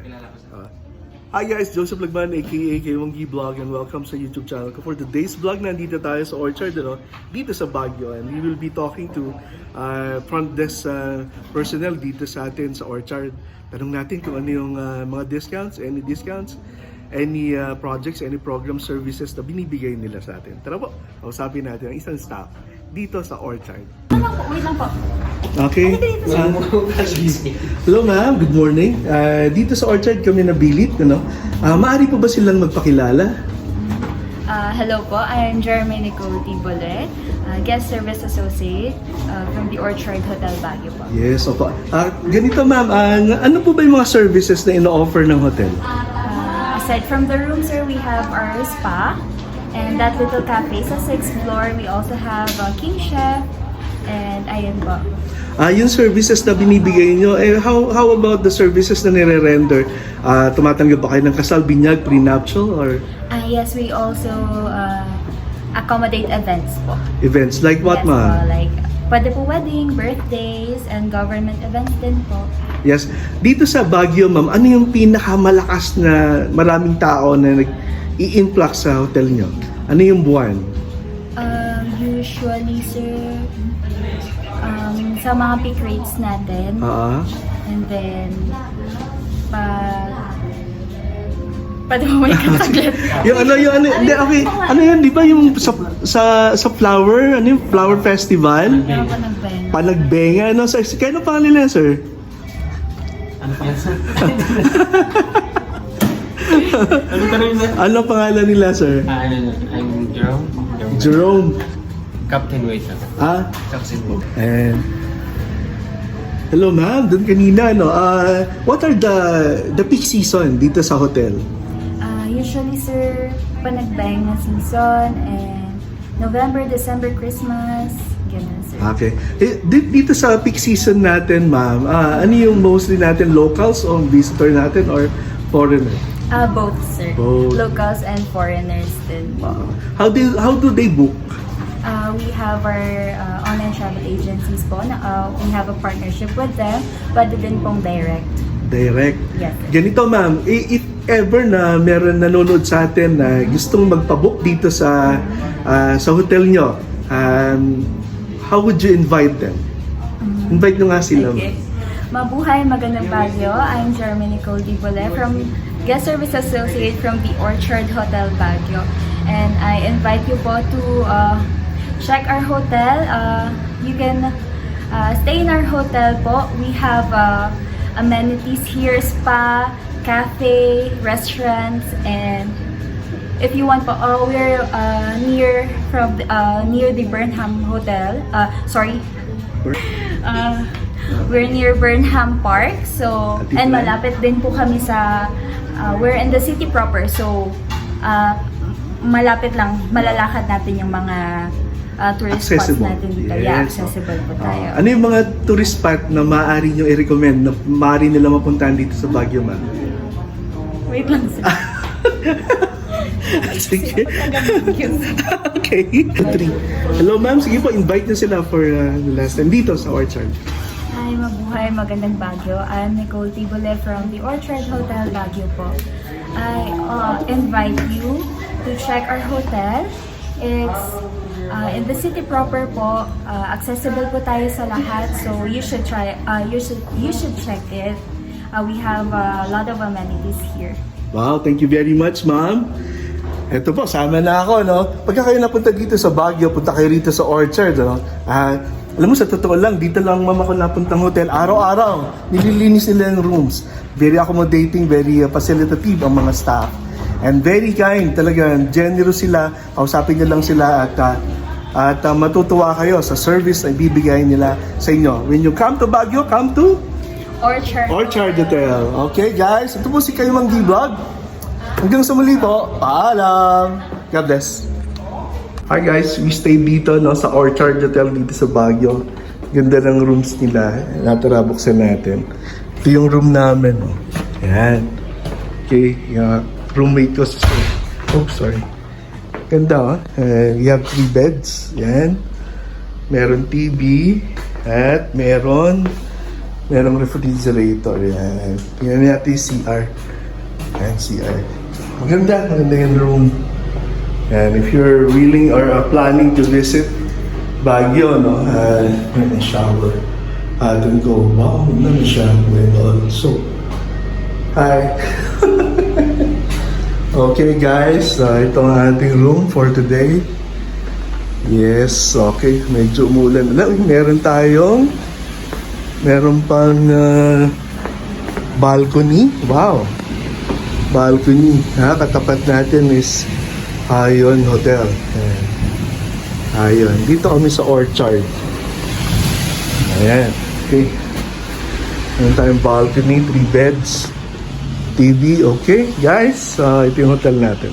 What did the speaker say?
Kilala ko sa... Hi guys, Joseph Lagman aka K1G Vlog and welcome sa YouTube channel ko. For today's vlog, nandito tayo sa Orchard, dito sa Baguio, and we will be talking to front desk personnel dito sa atin sa Orchard. Tanong natin kung ano yung mga discounts, any projects, any program services na binibigay nila sa atin. Tara po, kausapin natin ang isang staff dito sa Orchard. Wait lang po. Okay. Hello ma'am, good morning. Dito sa Orchard kami nabilit, maaari po ba silang magpakilala? Hello po, I am Jeremy Nicole Tibole, Guest Service Associate from the Orchard Hotel Baguio po. Yes, opo. Ganito ma'am, ano po ba yung mga services na ino-offer ng hotel? Aside from the room, sir, we have our spa and that little cafe sa 6th floor. We also have King Chef and ayun po. Yung services na binibigay nyo, how about the services na nire-render? Tumatanggap ba kayo ng kasal, binyag, prenuptial, or Yes, we also accommodate events po. events? Like what, Yes, ma'am? po, like pwede po wedding, birthdays, and government events din po. Yes. Dito sa Baguio, ma'am, ano yung pinakamalakas na maraming tao na nag-i-influx sa hotel nyo? Ano yung buwan? Usually, sir, sa mga peak rates natin, and then, pwede mo may kataglit. Hindi, okay. Ano yun, di ba yung sa flower, ano yung flower festival? Panagbenga, ano? Kaya pa nila, sir? Ano pa yan, sir? Ano tanong yun, sir? Ano pangalan nila, sir? I'm Jerome. Jerome. Captain Waiter. Captain Waiter. And hello ma'am, doon kanina, what are the peak season dito sa hotel? Usually, sir, panagbenga season, and November, December, Christmas, ganun, sir. Okay. Dito sa peak season natin, ma'am, ano yung mostly natin, locals o visitor natin or foreigner? Both, sir. Both. Locals and foreigners din po. How do they book? We have our online travel agencies po. We have a partnership with them, pwede din pong direct. Direct? Yes. Ganito ma'am, if ever na meron nanonood sa atin na gustong magpabook dito sa hotel nyo, how would you invite them? Invite nyo nga sila. Okay. Mabuhay, magandang Baguio. I'm Jeremy Nicole Dibole from Guest Service Associate from the Orchard Hotel Baguio. And I invite you po to check our hotel. You can stay in our hotel po. We have amenities here, spa, cafe, restaurants, and if you want po, we're near the Burnham Hotel. We're near Burnham Park. So, and malapit din po kami sa we're in the city proper. So, malapit lang, malalakad natin yung mga tourist spots natin dito. Yes. Yeah, accessible po tayo. Ano yung mga tourist spot na maaari nyo i-recommend na maaari nila mapuntahan dito sa Baguio, ma'am? Wait lang, sir. Sige. Okay. Hello, ma'am. Sige po, invite nyo sila for the last time dito sa Orchard. Hi, mabuhay, magandang Baguio. I'm Nicole Tibole from the Orchard Hotel Baguio po. I invite you to check our hotel. It's in the city proper po. Accessible po tayo sa lahat, so you should you should check it. We have a lot of amenities here. Wow, thank you very much, ma'am. Ito po, sama na ako, Pagka kayo napunta dito sa Baguio, punta kayo rito sa Orchard, alam mo, sa totoo lang, dito lang mama ko napuntang hotel. Araw-araw, nililinis nila yung rooms. Very accommodating, very facilitative ang mga staff. And very kind, talagang generous sila. Kausapin nyo lang sila at matutuwa kayo sa service na ibibigay nila sa inyo. When you come to Baguio, come to Orchard Hotel. Okay guys, ito po si K1G Vlog. Hanggang sa muli po, paalam! God bless! Hi guys, we stay dito sa Orchard Hotel dito sa Baguio. Ganda ng rooms nila. Natara, buksan natin. Ito yung room namin. Yan. Okay, roommate ko sa sorry. Ganda, we have 3 beds. Yan. Meron TV at meron Merong refrigerator. Yan. Tingnan natin yung CR. Ayan, CR. Maganda yung room. And if you're willing or planning to visit Baguio, no? May shower. Doon go, wow, may shower and all. So, hi. Okay guys, ito ang ating room for today. Yes, okay. Medyo umulan na. Meron pang balcony. Wow. Balcony. Katapat natin is Ayon Hotel. Ayon. Dito kami sa Orchard. Ayan. Okay. Meron tayong balcony, 3 beds, TV. Okay, guys. Ito yung hotel natin.